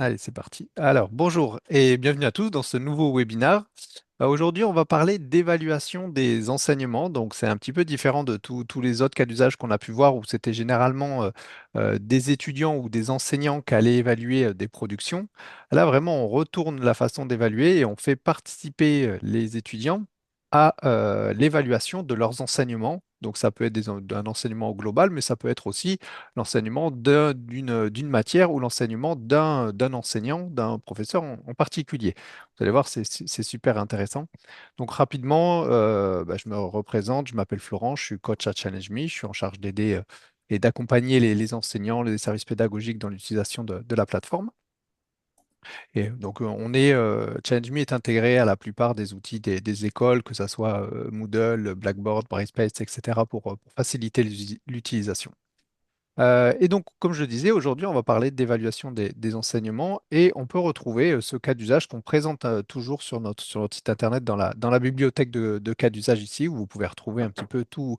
Allez, c'est parti. Alors, bonjour et bienvenue à tous dans ce nouveau webinaire. Aujourd'hui, on va parler d'évaluation des enseignements. Donc, c'est un petit peu différent de tous les autres cas d'usage qu'on a pu voir où c'était généralement des étudiants ou des enseignants qui allaient évaluer des productions. Là, vraiment, on retourne la façon d'évaluer et on fait participer les étudiants à l'évaluation de leurs enseignements. Donc, ça peut être d'un enseignement global, mais ça peut être aussi l'enseignement d'une matière ou l'enseignement d'un enseignant, d'un professeur en particulier. Vous allez voir, c'est super intéressant. Donc rapidement, je me représente, je m'appelle Florent, je suis coach à Challenge Me, je suis en charge d'aider et d'accompagner les enseignants, les services pédagogiques dans l'utilisation de la plateforme. Et donc Challenge Me est intégré à la plupart des outils des écoles, que ce soit Moodle, Blackboard, Brightspace, etc., pour faciliter l'utilisation. Et donc, comme je le disais, aujourd'hui, on va parler d'évaluation des enseignements et on peut retrouver ce cas d'usage qu'on présente toujours sur notre site internet dans la bibliothèque de cas d'usage ici, où vous pouvez retrouver un petit peu tous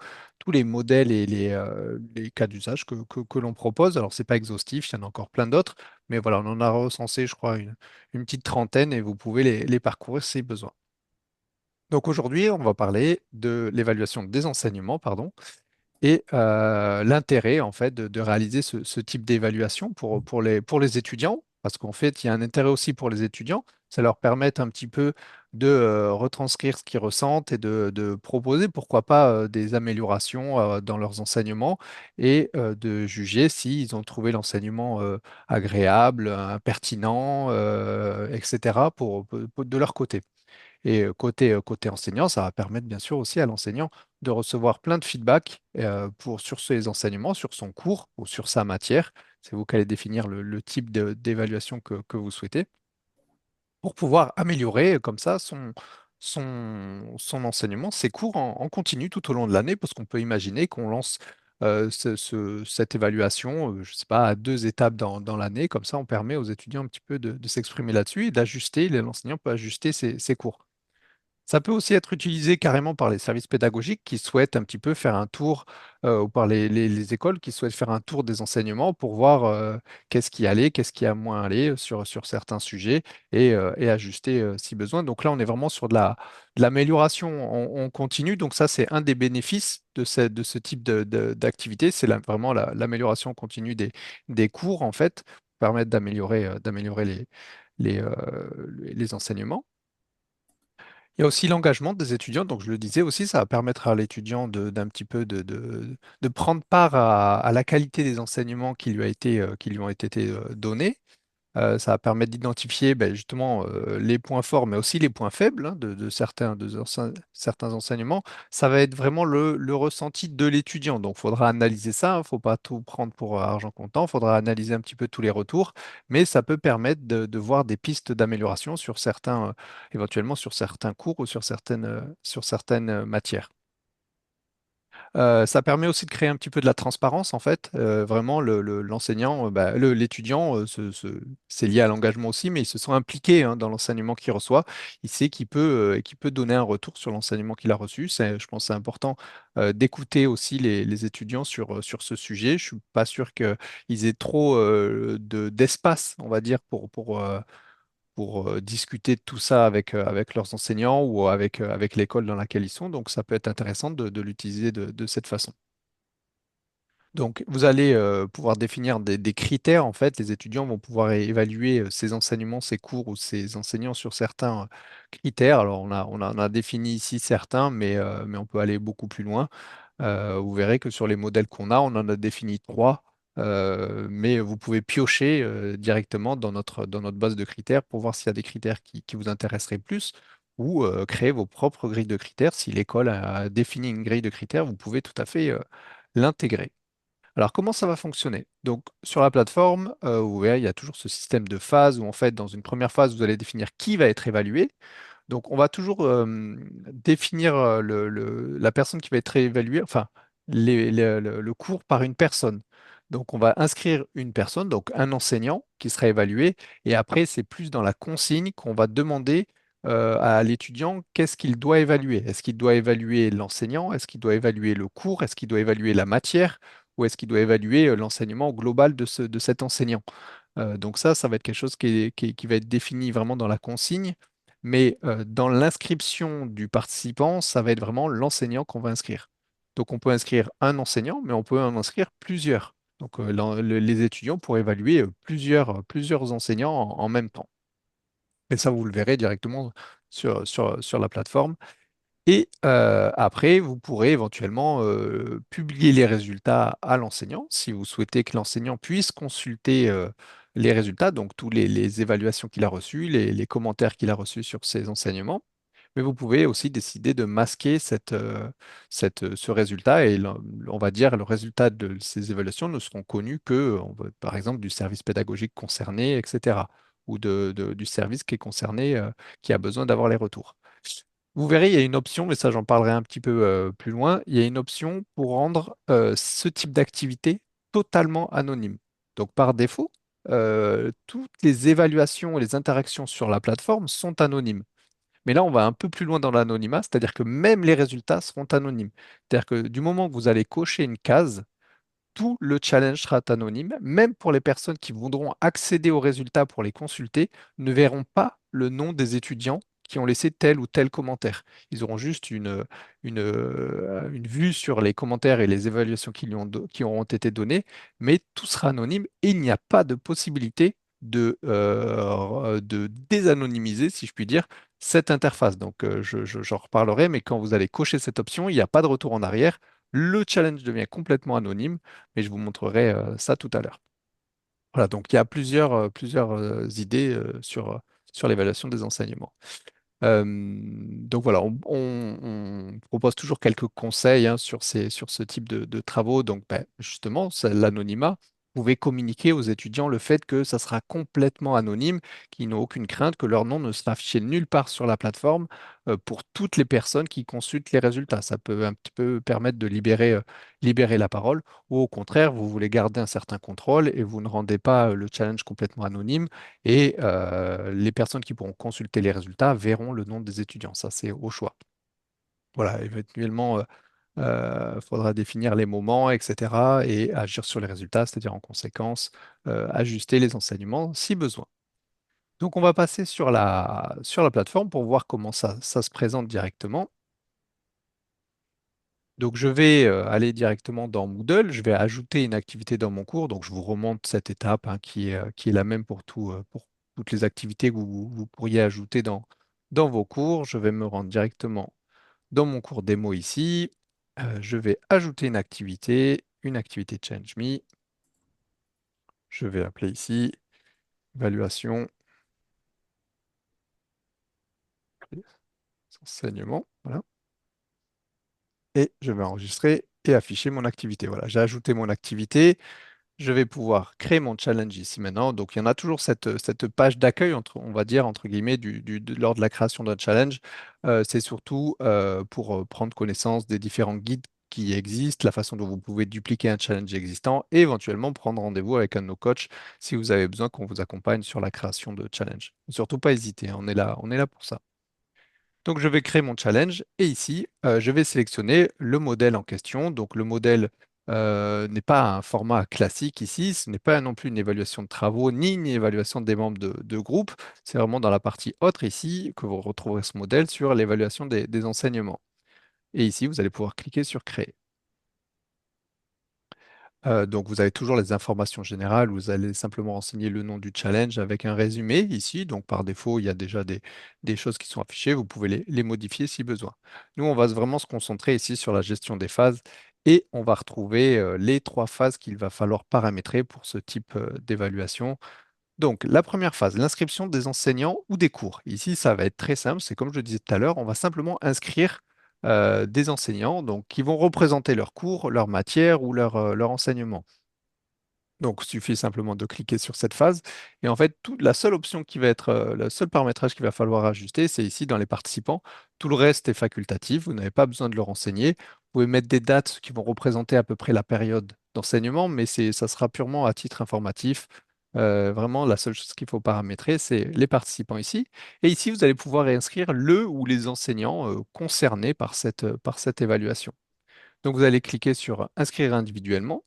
les modèles et les cas d'usage que l'on propose. Alors, c'est pas exhaustif, il y en a encore plein d'autres, mais voilà, on en a recensé, je crois, une petite trentaine et vous pouvez les parcourir si besoin. Donc, aujourd'hui, on va parler de l'évaluation des enseignements, pardon et l'intérêt en fait de réaliser ce type d'évaluation pour les étudiants, parce qu'en fait, il y a un intérêt aussi pour les étudiants, ça leur permet un petit peu de retranscrire ce qu'ils ressentent et de proposer, pourquoi pas, des améliorations dans leurs enseignements et de juger s'ils ont trouvé l'enseignement agréable, pertinent, etc., de leur côté. Et côté enseignant, ça va permettre bien sûr aussi à l'enseignant de recevoir plein de feedback sur ses enseignements, sur son cours ou sur sa matière. C'est vous qui allez définir le type d'évaluation que vous souhaitez pour pouvoir améliorer comme ça son enseignement, ses cours en continu tout au long de l'année, parce qu'on peut imaginer qu'on lance cette évaluation, je ne sais pas, à deux étapes dans l'année. Comme ça, on permet aux étudiants un petit peu de s'exprimer là-dessus et d'ajuster, l'enseignant peut ajuster ses cours. Ça peut aussi être utilisé carrément par les services pédagogiques qui souhaitent un petit peu faire un tour, ou par les écoles qui souhaitent faire un tour des enseignements pour voir qu'est-ce qui allait, qu'est-ce qui a moins allé sur certains sujets et ajuster si besoin. Donc là, on est vraiment sur de l'amélioration en continu. Donc ça, c'est un des bénéfices de ce type d'activité. C'est vraiment l'amélioration continue des cours, en fait, pour permettre d'améliorer les enseignements. Il y a aussi l'engagement des étudiants, donc je le disais aussi, ça va permettre à l'étudiant d'un petit peu de prendre part à la qualité des enseignements qui lui ont été donnés. Ça va permettre d'identifier justement les points forts, mais aussi les points faibles, hein, certains enseignements. Ça va être vraiment le ressenti de l'étudiant. Donc, il faudra analyser ça. Il ne faut pas tout prendre pour argent comptant. Il faudra analyser un petit peu tous les retours, mais ça peut permettre de voir des pistes d'amélioration sur éventuellement sur certains cours ou sur certaines matières. Ça permet aussi de créer un petit peu de la transparence, en fait. Vraiment, l'enseignant, l'étudiant, c'est lié à l'engagement aussi, mais il se sent impliqué hein, dans l'enseignement qu'il reçoit. Il sait qu'il peut donner un retour sur l'enseignement qu'il a reçu. Je pense que c'est important d'écouter aussi les étudiants sur ce sujet. Je suis pas sûr qu'ils aient trop d'espace, on va dire, pour discuter de tout ça avec leurs enseignants ou avec l'école dans laquelle ils sont. Donc, ça peut être intéressant de l'utiliser de cette façon. Donc, vous allez pouvoir définir des critères. En fait, les étudiants vont pouvoir évaluer ces enseignements, ces cours ou ces enseignants sur certains critères. Alors, on en a défini ici certains, mais on peut aller beaucoup plus loin. Vous verrez que sur les modèles qu'on a, on en a défini trois, mais vous pouvez piocher directement dans notre base de critères pour voir s'il y a des critères qui vous intéresseraient plus ou créer vos propres grilles de critères. Si l'école a défini une grille de critères, vous pouvez tout à fait l'intégrer. Alors, comment ça va fonctionner? Donc, sur la plateforme, vous verrez, il y a toujours ce système de phases où, en fait, dans une première phase, vous allez définir qui va être évalué. Donc, on va toujours définir la personne qui va être évaluée, enfin, le cours par une personne. Donc, on va inscrire une personne, donc un enseignant qui sera évalué. Et après, c'est plus dans la consigne qu'on va demander à l'étudiant qu'est-ce qu'il doit évaluer. Est-ce qu'il doit évaluer l'enseignant? Est-ce qu'il doit évaluer le cours? Est-ce qu'il doit évaluer la matière? Ou est-ce qu'il doit évaluer l'enseignement global de cet enseignant? Donc ça va être quelque chose qui va être défini vraiment dans la consigne. Mais dans l'inscription du participant, ça va être vraiment l'enseignant qu'on va inscrire. Donc on peut inscrire un enseignant, mais on peut en inscrire plusieurs. Donc les étudiants pourraient évaluer plusieurs enseignants en même temps. Et ça, vous le verrez directement sur la plateforme. Et après, vous pourrez éventuellement publier les résultats à l'enseignant si vous souhaitez que l'enseignant puisse consulter les résultats, donc toutes les évaluations qu'il a reçues, les commentaires qu'il a reçus sur ses enseignements. Mais vous pouvez aussi décider de masquer ce résultat et on va dire le résultat de ces évaluations ne seront connus que, par exemple, du service pédagogique concerné, etc. ou du service qui est concerné, qui a besoin d'avoir les retours. Vous verrez, il y a une option, mais ça j'en parlerai un petit peu plus loin, il y a une option pour rendre ce type d'activité totalement anonyme. Donc par défaut, toutes les évaluations et les interactions sur la plateforme sont anonymes. Mais là, on va un peu plus loin dans l'anonymat, c'est-à-dire que même les résultats seront anonymes. C'est-à-dire que du moment que vous allez cocher une case, tout le challenge sera anonyme. Même pour les personnes qui voudront accéder aux résultats pour les consulter, ne verront pas le nom des étudiants qui ont laissé tel ou tel commentaire. Ils auront juste une vue sur les commentaires et les évaluations qui auront été données, mais tout sera anonyme et il n'y a pas de possibilité de désanonymiser, si je puis dire, cette interface. Donc, j'en reparlerai, mais quand vous allez cocher cette option, il n'y a pas de retour en arrière. Le challenge devient complètement anonyme, mais je vous montrerai ça tout à l'heure. Voilà, donc il y a plusieurs idées sur l'évaluation des enseignements. Donc voilà, on propose toujours quelques conseils hein, sur ce type de travaux. Donc ben, justement, l'anonymat, vous pouvez communiquer aux étudiants le fait que ça sera complètement anonyme, qu'ils n'ont aucune crainte, que leur nom ne sera affiché nulle part sur la plateforme pour toutes les personnes qui consultent les résultats. Ça peut un petit peu permettre de libérer la parole, ou au contraire, vous voulez garder un certain contrôle et vous ne rendez pas le challenge complètement anonyme et les personnes qui pourront consulter les résultats verront le nom des étudiants. Ça, c'est au choix. Voilà, éventuellement, il faudra définir les moments, etc. et agir sur les résultats, c'est-à-dire en conséquence, ajuster les enseignements si besoin. Donc, on va passer sur la plateforme pour voir comment ça se présente directement. Donc, je vais aller directement dans Moodle, je vais ajouter une activité dans mon cours. Donc, je vous remonte cette étape hein, qui est la même pour toutes les activités que vous pourriez ajouter dans vos cours. Je vais me rendre directement dans mon cours démo ici. Je vais ajouter une activité Change Me. Je vais appeler ici évaluation des enseignements. Voilà. Et je vais enregistrer et afficher mon activité. Voilà, j'ai ajouté mon activité. Je vais pouvoir créer mon challenge ici maintenant. Donc, il y en a toujours cette page d'accueil, on va dire, entre guillemets, lors de la création d'un challenge. C'est surtout pour prendre connaissance des différents guides qui existent, la façon dont vous pouvez dupliquer un challenge existant et éventuellement prendre rendez-vous avec un de nos coachs si vous avez besoin qu'on vous accompagne sur la création de challenge. Surtout pas hésiter, hein, on est là pour ça. Donc, je vais créer mon challenge et ici, je vais sélectionner le modèle en question. Donc, le modèle n'est pas un format classique ici. Ce n'est pas non plus une évaluation de travaux ni une évaluation des membres de groupe. C'est vraiment dans la partie autre ici que vous retrouverez ce modèle sur l'évaluation des enseignements. Et ici, vous allez pouvoir cliquer sur Créer. Donc, vous avez toujours les informations générales. Vous allez simplement renseigner le nom du challenge avec un résumé ici. Donc, par défaut, il y a déjà des choses qui sont affichées. Vous pouvez les modifier si besoin. Nous, on va vraiment se concentrer ici sur la gestion des phases et on va retrouver les 3 phases qu'il va falloir paramétrer pour ce type d'évaluation. Donc, la première phase, l'inscription des enseignants ou des cours. Ici, ça va être très simple. C'est comme je le disais tout à l'heure, on va simplement inscrire des enseignants donc, qui vont représenter leurs cours, leur matière ou leur enseignement. Donc, il suffit simplement de cliquer sur cette phase. Et en fait, la seule option qui va être, le seul paramétrage qu'il va falloir ajuster, c'est ici dans les participants. Tout le reste est facultatif. Vous n'avez pas besoin de le renseigner. Vous pouvez mettre des dates qui vont représenter à peu près la période d'enseignement, mais ça sera purement à titre informatif. Vraiment, la seule chose qu'il faut paramétrer, c'est les participants ici. Et ici, vous allez pouvoir inscrire le ou les enseignants concernés par cette évaluation. Donc, vous allez cliquer sur Inscrire individuellement.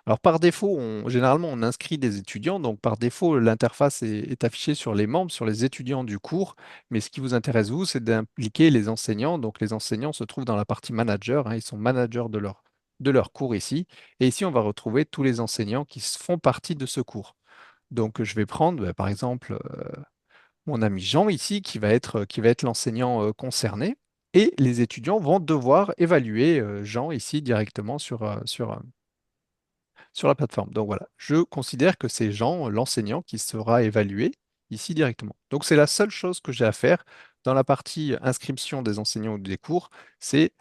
Alors par défaut, généralement, on inscrit des étudiants. Donc par défaut, l'interface est affichée sur les membres, sur les étudiants du cours. Mais ce qui vous intéresse, vous, c'est d'impliquer les enseignants. Donc les enseignants se trouvent dans la partie manager, hein. Ils sont managers de leur cours ici. Et ici, on va retrouver tous les enseignants qui font partie de ce cours. Donc je vais prendre, par exemple, mon ami Jean ici, qui va être l'enseignant concerné. Et les étudiants vont devoir évaluer Jean ici directement sur la plateforme. Donc voilà, je considère que c'est Jean, l'enseignant, qui sera évalué ici directement. Donc c'est la seule chose que j'ai à faire dans la partie inscription des enseignants ou des cours, c'est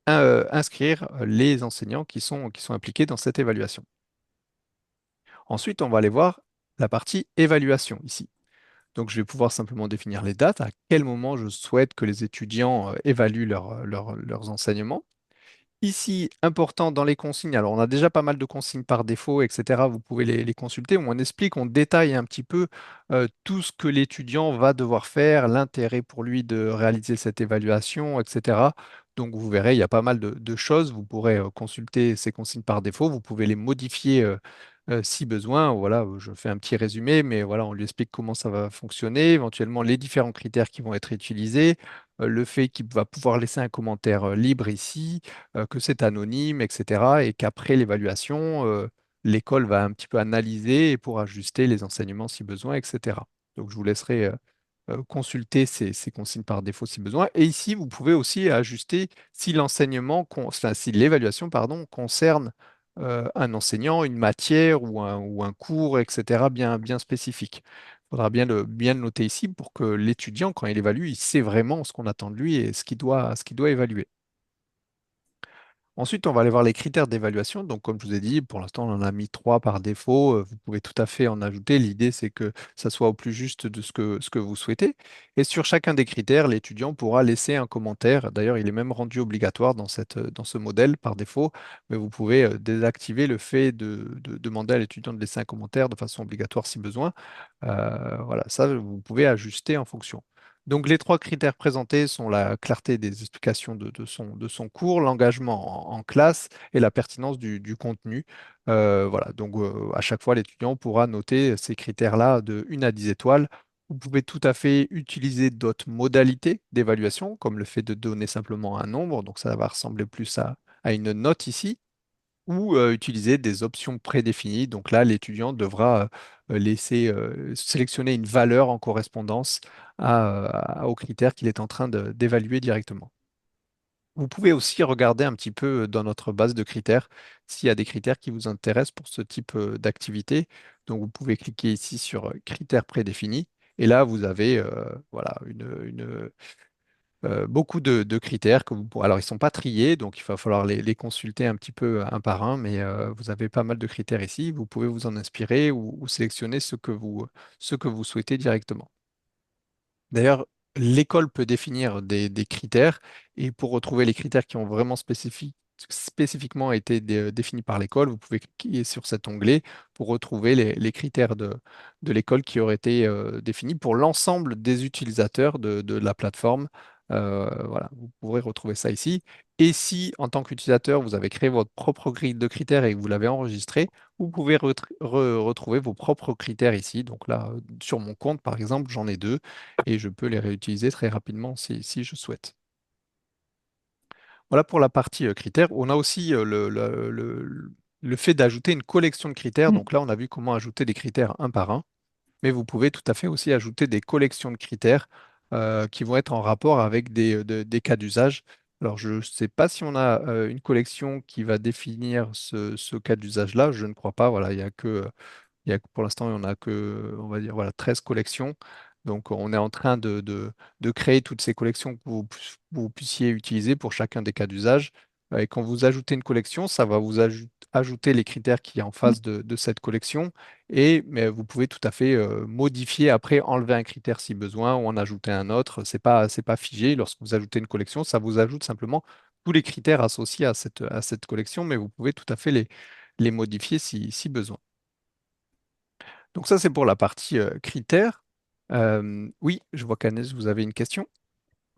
inscrire les enseignants qui sont impliqués dans cette évaluation. Ensuite, on va aller voir la partie évaluation ici. Donc, je vais pouvoir simplement définir les dates, à quel moment je souhaite que les étudiants évaluent leurs enseignements. Ici, important dans les consignes, alors on a déjà pas mal de consignes par défaut, etc. Vous pouvez les consulter, où on explique, on détaille un petit peu tout ce que l'étudiant va devoir faire, l'intérêt pour lui de réaliser cette évaluation, etc. Donc vous verrez, il y a pas mal de choses. Vous pourrez consulter ces consignes par défaut, vous pouvez les modifier si besoin. Voilà, je fais un petit résumé, mais voilà, on lui explique comment ça va fonctionner, éventuellement les différents critères qui vont être utilisés, le fait qu'il va pouvoir laisser un commentaire libre ici, que c'est anonyme, etc. Et qu'après l'évaluation, l'école va un petit peu analyser et pour ajuster les enseignements si besoin, etc. Donc je vous laisserai consulter ces consignes par défaut si besoin. Et ici, vous pouvez aussi ajuster si enfin, si l'évaluation, pardon, concerne un enseignant, une matière ou un cours, etc., bien spécifique. Il faudra bien le noter ici pour que l'étudiant, quand il évalue, il sait vraiment ce qu'on attend de lui et ce qu'il doit évaluer. Ensuite, on va aller voir les critères d'évaluation. Donc, comme je vous ai dit, pour l'instant, on en a mis trois par défaut. Vous pouvez tout à fait en ajouter. L'idée, c'est que ça soit au plus juste de ce que vous souhaitez. Et sur chacun des critères, l'étudiant pourra laisser un commentaire. D'ailleurs, il est même rendu obligatoire dans ce modèle par défaut. Mais vous pouvez désactiver le fait de demander à l'étudiant de laisser un commentaire de façon obligatoire si besoin. Voilà, ça, vous pouvez ajuster en fonction. Donc, les trois critères présentés sont la clarté des explications de son cours, l'engagement en classe et la pertinence du contenu. Voilà, donc à chaque fois, l'étudiant pourra noter ces critères-là de 1 à 10 étoiles. Vous pouvez tout à fait utiliser d'autres modalités d'évaluation, comme le fait de donner simplement un nombre, donc ça va ressembler plus à une note ici ou utiliser des options prédéfinies. Donc là, l'étudiant devra laisser sélectionner une valeur en correspondance aux critères qu'il est en train d'évaluer directement. Vous pouvez aussi regarder un petit peu dans notre base de critères s'il y a des critères qui vous intéressent pour ce type d'activité. Donc vous pouvez cliquer ici sur critères prédéfinis et là vous avez voilà, beaucoup de critères que vous pourrez. Alors, ils ne sont pas triés, donc il va falloir les consulter un petit peu un par un, mais vous avez pas mal de critères ici. Vous pouvez vous en inspirer ou sélectionner ce que vous souhaitez directement. D'ailleurs, l'école peut définir des critères et pour retrouver les critères qui ont vraiment spécifiquement été définis par l'école, vous pouvez cliquer sur cet onglet pour retrouver les critères de l'école qui auraient été définis pour l'ensemble des utilisateurs de la plateforme. Voilà, vous pourrez retrouver ça ici. Et si, en tant qu'utilisateur, vous avez créé votre propre grille de critères et que vous l'avez enregistré, vous pouvez retrouver vos propres critères ici. Donc là, sur mon compte, par exemple, j'en ai deux et je peux les réutiliser très rapidement si je souhaite. Voilà pour la partie critères. On a aussi le fait d'ajouter une collection de critères. Mm. Donc là, on a vu comment ajouter des critères un par un, mais vous pouvez tout à fait aussi ajouter des collections de critères qui vont être en rapport avec des cas d'usage. Alors, je ne sais pas si on a une collection qui va définir ce cas d'usage-là. Je ne crois pas. Voilà, pour l'instant, on n'a que, on va dire, voilà, 13 collections. Donc, on est en train de créer toutes ces collections que vous puissiez utiliser pour chacun des cas d'usage. Et quand vous ajoutez une collection, ça va vous ajouter les critères qui est en face de cette collection. Mais vous pouvez tout à fait modifier après, enlever un critère si besoin ou en ajouter un autre. C'est pas figé. Lorsque vous ajoutez une collection, ça vous ajoute simplement tous les critères associés à cette collection, mais vous pouvez tout à fait les modifier si besoin. Donc ça, c'est pour la partie critères. Oui, je vois qu'Agnès, vous avez une question.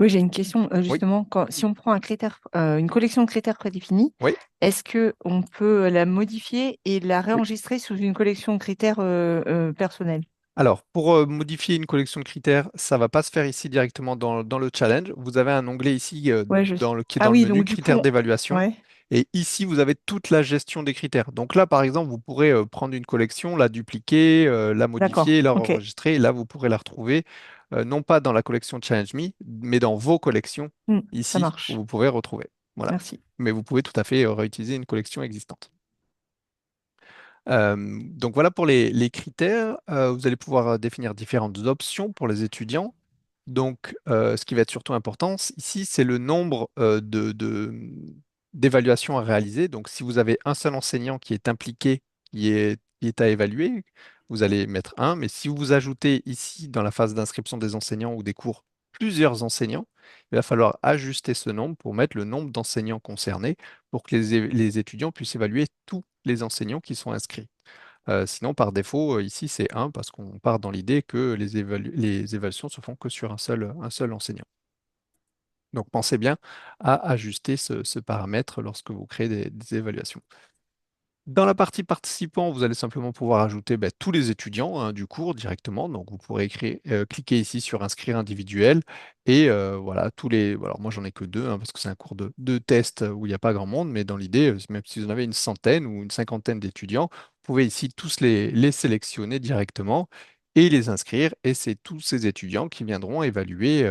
Oui, j'ai une question Oui, justement. Si on prend un critère, une collection de critères prédéfinis, oui, est-ce que on peut la modifier et la oui. réenregistrer sous une collection de critères personnels? Alors, pour modifier une collection de critères, ça va pas se faire ici directement dans le challenge. Vous avez un onglet ici Ouais, qui est Ah dans le oui, menu donc du coup, critères d'évaluation. ouais, Et ici, vous avez toute la gestion des critères. Donc là, par exemple, vous pourrez prendre une collection, la dupliquer, la d'accord, modifier, la ok. enregistrer. Et là, vous pourrez la retrouver non pas dans la collection Challenge Me, mais dans vos collections Ça ici où marche. vous pouvez retrouver. Voilà. Merci. Mais vous pouvez tout à fait réutiliser une collection existante. Donc voilà pour les critères. Vous allez pouvoir définir différentes options pour les étudiants. Donc, ce qui va être surtout important ici, c'est le nombre d'évaluations à réaliser. Donc, si vous avez un seul enseignant qui est impliqué, qui est à évaluer, vous allez mettre un. Mais si vous ajoutez ici, dans la phase d'inscription des enseignants ou des cours, plusieurs enseignants, il va falloir ajuster ce nombre pour mettre le nombre d'enseignants concernés pour que les étudiants puissent évaluer tous les enseignants qui sont inscrits. Sinon, par défaut, ici, c'est un parce qu'on part dans l'idée que les évaluations se font que sur un seul enseignant. Donc, pensez bien à ajuster ce paramètre lorsque vous créez des évaluations. Dans la partie participants, vous allez simplement pouvoir ajouter tous les étudiants du cours directement. Donc, vous pourrez cliquer ici sur inscrire individuel et voilà, Alors, moi, j'en ai que deux parce que c'est un cours de test où il n'y a pas grand monde, mais dans l'idée, même si vous en avez une centaine ou une cinquantaine d'étudiants, vous pouvez ici tous les sélectionner directement et les inscrire. Et c'est tous ces étudiants qui viendront évaluer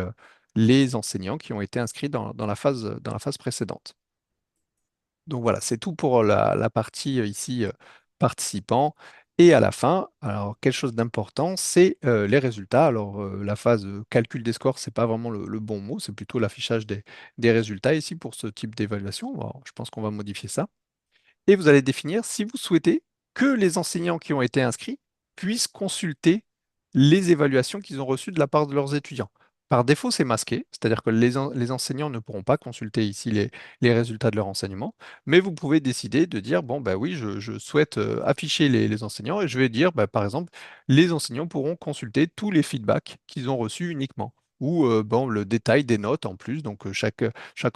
les enseignants qui ont été inscrits dans la phase précédente. Donc voilà, c'est tout pour la partie ici participants. Et à la fin, alors quelque chose d'important, c'est les résultats. Alors la phase calcul des scores, c'est pas vraiment le bon mot, c'est plutôt l'affichage des résultats ici pour ce type d'évaluation. Alors, je pense qu'on va modifier ça et vous allez définir si vous souhaitez que les enseignants qui ont été inscrits puissent consulter les évaluations qu'ils ont reçues de la part de leurs étudiants. Par défaut, c'est masqué, c'est-à-dire que les enseignants ne pourront pas consulter ici les résultats de leur enseignement, mais vous pouvez décider de dire, bon, bah oui, je souhaite afficher les enseignants et je vais dire, bah, par exemple, les enseignants pourront consulter tous les feedbacks qu'ils ont reçus uniquement ou bon, le détail des notes en plus. Donc, chaque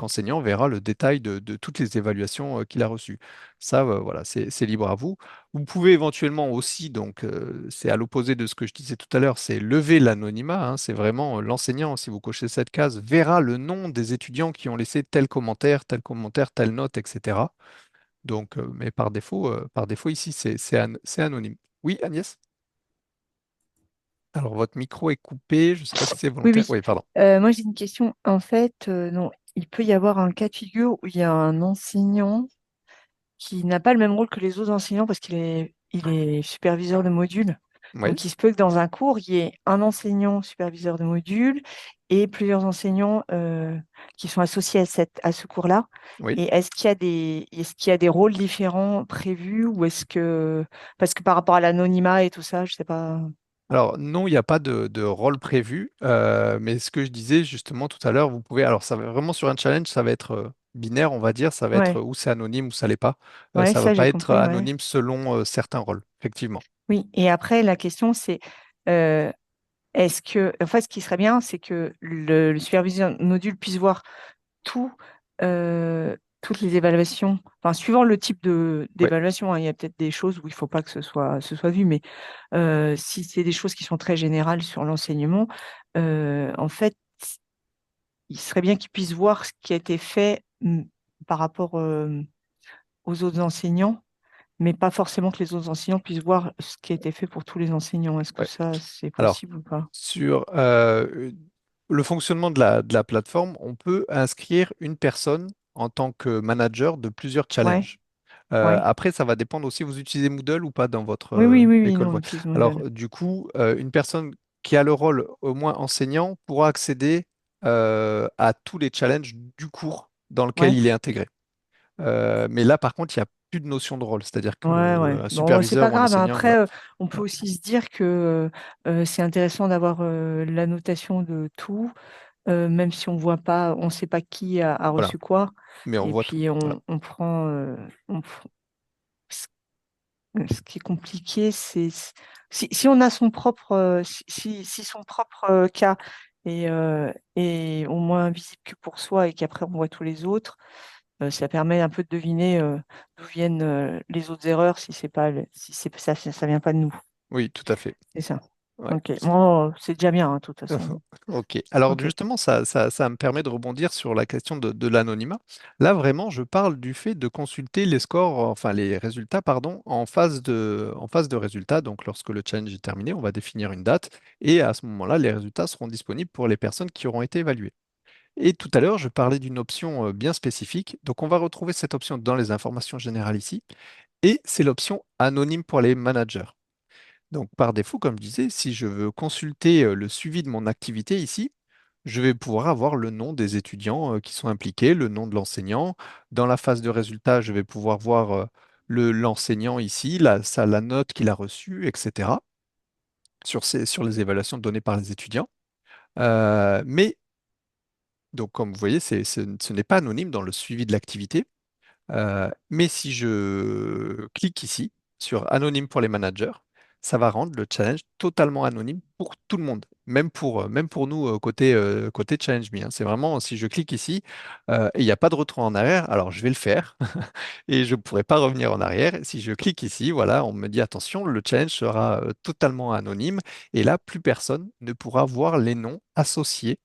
enseignant verra le détail de toutes les évaluations qu'il a reçues. Ça, voilà, c'est libre à vous. Vous pouvez éventuellement aussi, donc c'est à l'opposé de ce que je disais tout à l'heure, c'est lever l'anonymat, hein. C'est vraiment l'enseignant, si vous cochez cette case, verra le nom des étudiants qui ont laissé tel commentaire, telle note, etc. Donc, mais par défaut ici, c'est anonyme. Oui, Agnès? Alors, votre micro est coupé, je ne sais pas si c'est Oui, volontaire. oui. Oui, pardon. Moi, j'ai une question. En fait, non, il peut y avoir un cas de figure où il y a un enseignant qui n'a pas le même rôle que les autres enseignants parce il est superviseur de module. Oui, Donc, il se peut que dans un cours, il y ait un enseignant superviseur de module et plusieurs enseignants qui sont associés à ce cours-là. oui. Et est-ce qu'il y a des rôles différents prévus ou parce que par rapport à l'anonymat et tout ça, je sais pas. Alors non, il n'y a pas de rôle prévu, mais ce que je disais justement tout à l'heure, vous pouvez, alors ça va vraiment sur un challenge, ça va être binaire, on va dire, ça va être Ouais, ou c'est anonyme ou ça l'est pas. ouais, Ça va ça j'ai pas être compris, ouais. anonyme selon certains rôles, effectivement. Oui, et après, la question, c'est euh, en fait, ce qui serait bien, c'est que le superviseur module puisse voir tout, toutes les évaluations, enfin, suivant le type Oui, d'évaluation, hein, il y a peut-être des choses où il ne faut pas que ce soit vu, mais si c'est des choses qui sont très générales sur l'enseignement, en fait, il serait bien qu'ils puissent voir ce qui a été fait par rapport aux autres enseignants, mais pas forcément que les autres enseignants puissent voir ce qui a été fait pour tous les enseignants. Est-ce que oui. ça, c'est Alors, possible ou pas? sur le fonctionnement de la plateforme, on peut inscrire une personne en tant que manager de plusieurs Ouais, challenges. ouais. Après, ça va dépendre aussi, vous utilisez Moodle ou pas dans votre Oui, oui, oui, oui, école? non, on Ouais. utilise Alors, Moodle. du coup, une personne qui a le rôle au moins enseignant pourra accéder à tous les challenges du cours dans lequel Ouais, il est intégré. Mais là, par contre, il n'y a plus de notion de rôle, c'est-à-dire ouais, ouais. qu'un Bon, c'est superviseur pas ou un grave, hein. enseignant, voilà. Après, on peut aussi se dire que c'est intéressant d'avoir la notation de tout, même si on voit pas, on sait pas qui a Voilà. reçu quoi. Mais on Et voit tout. puis, Voilà. on prend. On pr- ce ce qui est compliqué, c'est si on a son propre, si son propre cas et au moins visible que pour soi et qu'après on voit tous les autres, ça permet un peu de deviner d'où viennent les autres erreurs si c'est pas si c'est ça vient pas de nous. Oui, tout à fait. C'est ça. Ouais. Ok. Bon, c'est déjà bien, hein, de toute façon. Ok. Alors Ok. justement, ça me permet de rebondir sur la question de l'anonymat. Là, vraiment, je parle du fait de consulter les scores, enfin les résultats, pardon, en phase de résultats. Donc, lorsque le challenge est terminé, on va définir une date et à ce moment-là, les résultats seront disponibles pour les personnes qui auront été évaluées. Et tout à l'heure, je parlais d'une option bien spécifique. Donc, on va retrouver cette option dans les informations générales ici. Et c'est l'option anonyme pour les managers. Donc, par défaut, comme je disais, si je veux consulter le suivi de mon activité ici, je vais pouvoir avoir le nom des étudiants qui sont impliqués, le nom de l'enseignant. Dans la phase de résultat, je vais pouvoir voir l'enseignant ici, la note qu'il a reçue, etc., sur les évaluations données par les étudiants. Mais, donc, comme vous voyez, ce n'est pas anonyme dans le suivi de l'activité. Mais si je clique ici sur anonyme pour les managers, ça va rendre le challenge totalement anonyme pour tout le monde, même pour nous côté Challenge Me, hein. C'est vraiment, si je clique ici et il n'y a pas de retour en arrière, alors je vais le faire et je ne pourrai pas revenir en arrière. Si je clique ici, voilà, on me dit attention, le challenge sera totalement anonyme et là, plus personne ne pourra voir les noms associés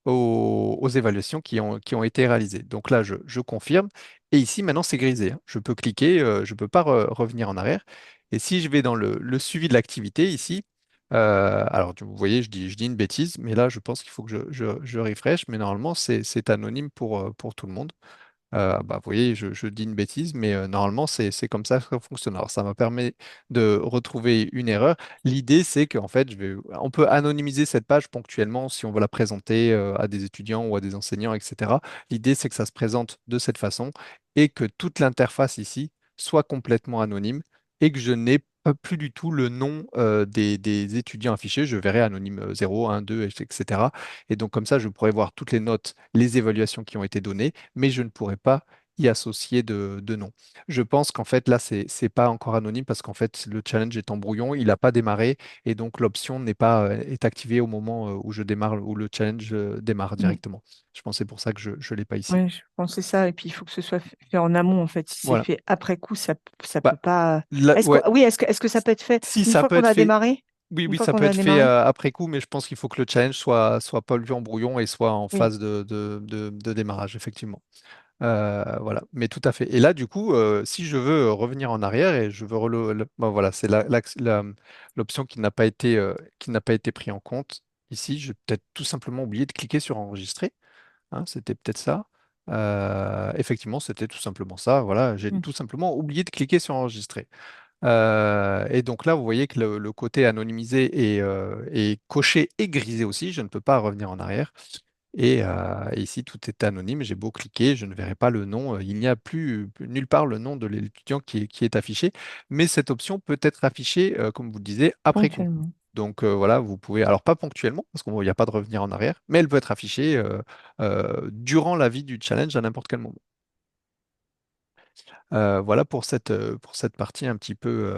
aux évaluations qui ont été réalisées. Donc là, je confirme. Et ici, maintenant, c'est grisé, hein. Je peux cliquer, je ne peux pas revenir en arrière. Et si je vais dans le suivi de l'activité ici, alors vous voyez, je dis une bêtise, mais là, je pense qu'il faut que je refresh, mais normalement, c'est anonyme pour tout le monde. Bah, vous voyez, je dis une bêtise, mais normalement, c'est comme ça que ça fonctionne. Alors, ça m'a permis de retrouver une erreur. L'idée, c'est qu'en fait, on peut anonymiser cette page ponctuellement si on veut la présenter à des étudiants ou à des enseignants, etc. L'idée, c'est que ça se présente de cette façon et que toute l'interface ici soit complètement anonyme et que je n'ai pas plus du tout le nom des étudiants affichés. Je verrai anonyme 0, 1, 2, etc. Et donc, comme ça, je pourrais voir toutes les notes, les évaluations qui ont été données, mais je ne pourrais pas y associer de nom. Je pense qu'en fait, là, c'est pas encore anonyme parce qu'en fait, le challenge est en brouillon, il n'a pas démarré et donc l'option n'est pas est activée au moment où je démarre, où le challenge démarre Mm. directement. Je pense que c'est pour ça que je ne l'ai pas ici. Ouais, je pensais ça. Et puis, il faut que ce soit fait en amont, en fait. Si c'est Voilà. fait après coup, ça peut Bah, pas. ouais, Oui, est-ce que ça peut être fait si une ça fois peut qu'on être a fait. démarré? Oui, Une oui, fois ça qu'on peut a être fait démarré? après coup, mais je pense qu'il faut que le challenge soit pas lu en brouillon et soit en Oui. phase de démarrage, effectivement. Voilà, mais tout à fait. Et là, du coup, si je veux revenir en arrière et je veux bon, voilà, c'est l'option qui n'a pas été pris en compte. Ici, je vais peut-être tout simplement oublié de cliquer sur enregistrer, hein, c'était peut-être ça. Effectivement, c'était tout simplement ça. Voilà, j'ai Mm. tout simplement oublié de cliquer sur enregistrer. Et donc là, vous voyez que le côté anonymisé est coché et grisé aussi. Je ne peux pas revenir en arrière. Et ici, tout est anonyme. J'ai beau cliquer, je ne verrai pas le nom. Il n'y a plus nulle part le nom de l'étudiant qui est affiché. Mais cette option peut être affichée, comme vous le disiez, après coup. Ponctuellement. Donc voilà, vous pouvez, alors pas ponctuellement, parce qu'il n'y a pas de revenir en arrière, mais elle peut être affichée durant la vie du challenge à n'importe quel moment. Voilà pour cette partie un petit peu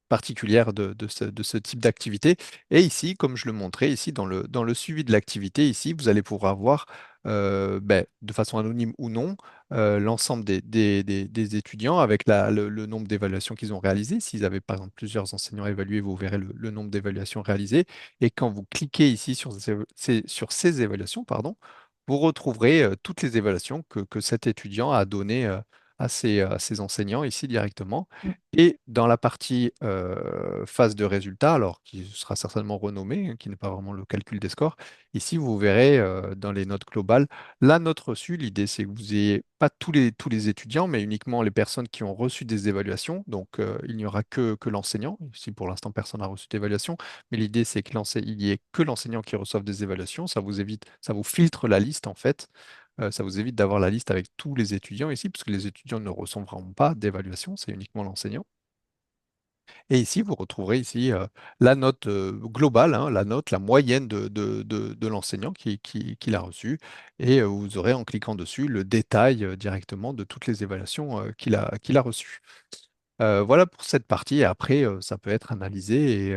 particulière de ce type d'activité. Et ici, comme je le montrais, ici dans le suivi de l'activité, ici, vous allez pouvoir voir de façon anonyme ou non l'ensemble des étudiants avec le nombre d'évaluations qu'ils ont réalisées. S'ils avaient par exemple plusieurs enseignants évalués, vous verrez le nombre d'évaluations réalisées. Et quand vous cliquez ici sur ces évaluations, pardon, vous retrouverez toutes les évaluations que cet étudiant a données à ses enseignants ici directement. Mm. Et dans la partie phase de résultat, alors qui sera certainement renommée, hein, qui n'est pas vraiment le calcul des scores, ici vous verrez dans les notes globales la note reçue. L'idée c'est que vous ayez pas tous les étudiants, mais uniquement les personnes qui ont reçu des évaluations. Donc il n'y aura que l'enseignant. Ici pour l'instant personne n'a reçu d'évaluation, mais l'idée c'est que il n'y ait que l'enseignant qui reçoive des évaluations. Ça vous évite, ça vous filtre la liste en fait. Ça vous évite d'avoir la liste avec tous les étudiants ici, puisque les étudiants ne recevront pas d'évaluation, c'est uniquement l'enseignant. Et ici, vous retrouverez ici la note globale, hein, la note, la moyenne de l'enseignant qui l'a reçue. Et vous aurez en cliquant dessus le détail directement de toutes les évaluations qu'il a reçues. Voilà pour cette partie. Et après, ça peut être analysé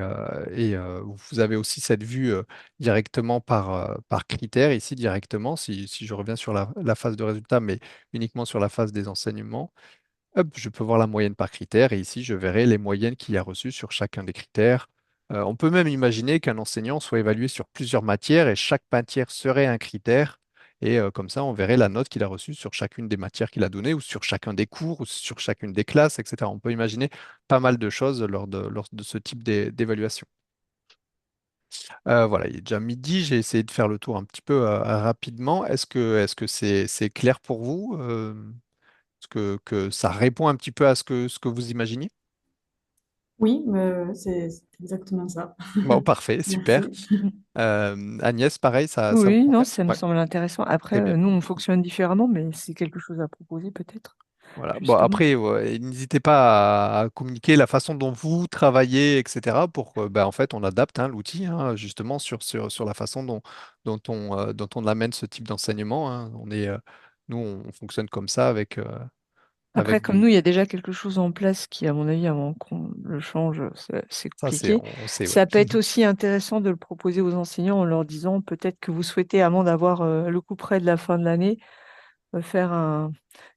vous avez aussi cette vue directement par critère ici directement, si je reviens sur la phase de résultat, mais uniquement sur la phase des enseignements. Hop, je peux voir la moyenne par critère et ici, je verrai les moyennes qu'il a reçues sur chacun des critères. On peut même imaginer qu'un enseignant soit évalué sur plusieurs matières et chaque matière serait un critère. Et comme ça, on verrait la note qu'il a reçue sur chacune des matières qu'il a données ou sur chacun des cours ou sur chacune des classes, etc. On peut imaginer pas mal de choses lors de ce type d'évaluation. Voilà, il est déjà midi, j'ai essayé de faire le tour un petit peu rapidement. Est-ce que c'est clair pour vous? Est-ce que ça répond un petit peu à ce que vous imaginiez? Oui, c'est exactement ça. Bon, parfait, super. Merci. Agnès, pareil, ça vous Oui, non, convient? ça me Ouais, semble intéressant. Après, très bien. nous, on fonctionne différemment, mais c'est quelque chose à proposer peut-être, Voilà. Bon, justement. après, ouais, n'hésitez pas à communiquer la façon dont vous travaillez, etc., pour que, ben, en fait, on adapte hein, l'outil, hein, justement, sur la façon dont on amène ce type d'enseignement. Hein. Nous, on fonctionne comme ça Après, avec comme du. nous, il y a déjà quelque chose en place qui, à mon avis, avant qu'on le change, c'est Ça, c'est, compliqué. on sait, ouais. Ça peut être aussi intéressant de le proposer aux enseignants en leur disant peut-être que vous souhaitez, avant d'avoir le coup près de la fin de l'année, faire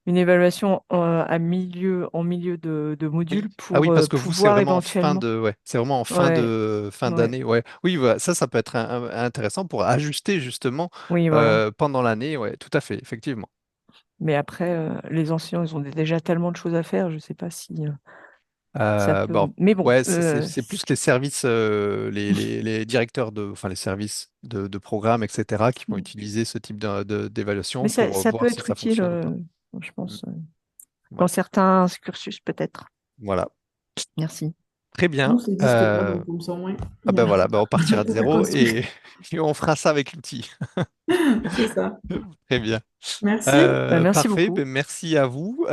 une évaluation en milieu de Oui. module Ah oui, pour parce que vous, c'est pouvoir vraiment en fin éventuellement. de, ouais, c'est vraiment en Ouais, fin ouais, d'année, ouais. Oui, voilà, ça peut être intéressant pour ajuster justement oui, voilà. pendant l'année, ouais, tout à fait, effectivement. Mais après, les enseignants, ils ont déjà tellement de choses à faire, je ne sais pas si ça Bon, peut. Mais bon, ouais, c'est plus les services, les directeurs enfin les services de programme, etc., qui vont utiliser ce type mais d'évaluation ça, pour ça peut voir si être ça utile, fonctionne ou pas. je Mm. pense, Ouais, dans certains cursus, peut-être. voilà, Merci. très bien. Nous, ça n'existe pas, donc comme ça, au moins, Ah il y ben a voilà, ben on partira de pour zéro reconstruire. et on fera ça avec l'outil. C'est ça. Très bien. Merci. Bah, merci Parfait, beaucoup. ben merci à vous.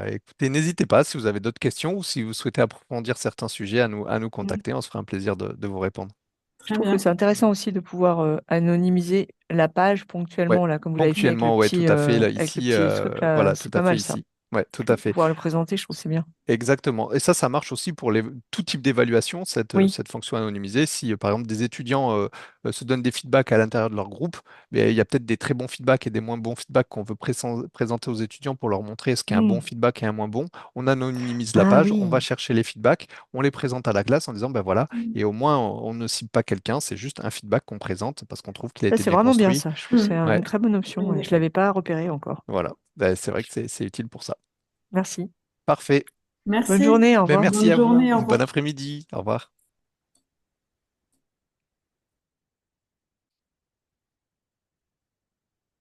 Écoutez, n'hésitez pas si vous avez d'autres questions ou si vous souhaitez approfondir certains sujets à nous Mm. contacter. On se fera un plaisir de vous répondre. Je Très trouve que bien. c'est intéressant aussi de pouvoir anonymiser la page Ouais, ponctuellement, là, comme vous l'avez mis ponctuellement, ouais, tout à fait. Là, avec le ici, petit truc là, voilà, tout c'est à pas fait mal ça. ici. Ouais, tout à fait. Pouvoir le présenter, je trouve que c'est bien. Exactement. Et ça marche aussi pour tout type d'évaluation, Oui. cette fonction anonymisée. Si, par exemple, des étudiants se donnent des feedbacks à l'intérieur de leur groupe, mais il y a peut-être des très bons feedbacks et des moins bons feedbacks qu'on veut présenter aux étudiants pour leur montrer ce qu'est un bon Hmm. feedback et un moins bon. On anonymise la Ah page, on va oui. chercher les feedbacks, on les présente à la classe en disant, ben voilà, Mm. et au moins, on ne cible pas quelqu'un, c'est juste un feedback qu'on présente parce qu'on trouve qu'il a Ça, été c'est bien vraiment bien construit. ça. Je trouve que c'est Mm. Ouais, une très bonne option. Bonne Ouais. Je ne idée. l'avais pas repéré encore. voilà. Ben, c'est vrai que c'est utile pour ça. Merci. Parfait. Bonne Merci. journée, au Ben, revoir. merci Bonne à vous. journée. Au Bon revoir. après-midi. Au revoir.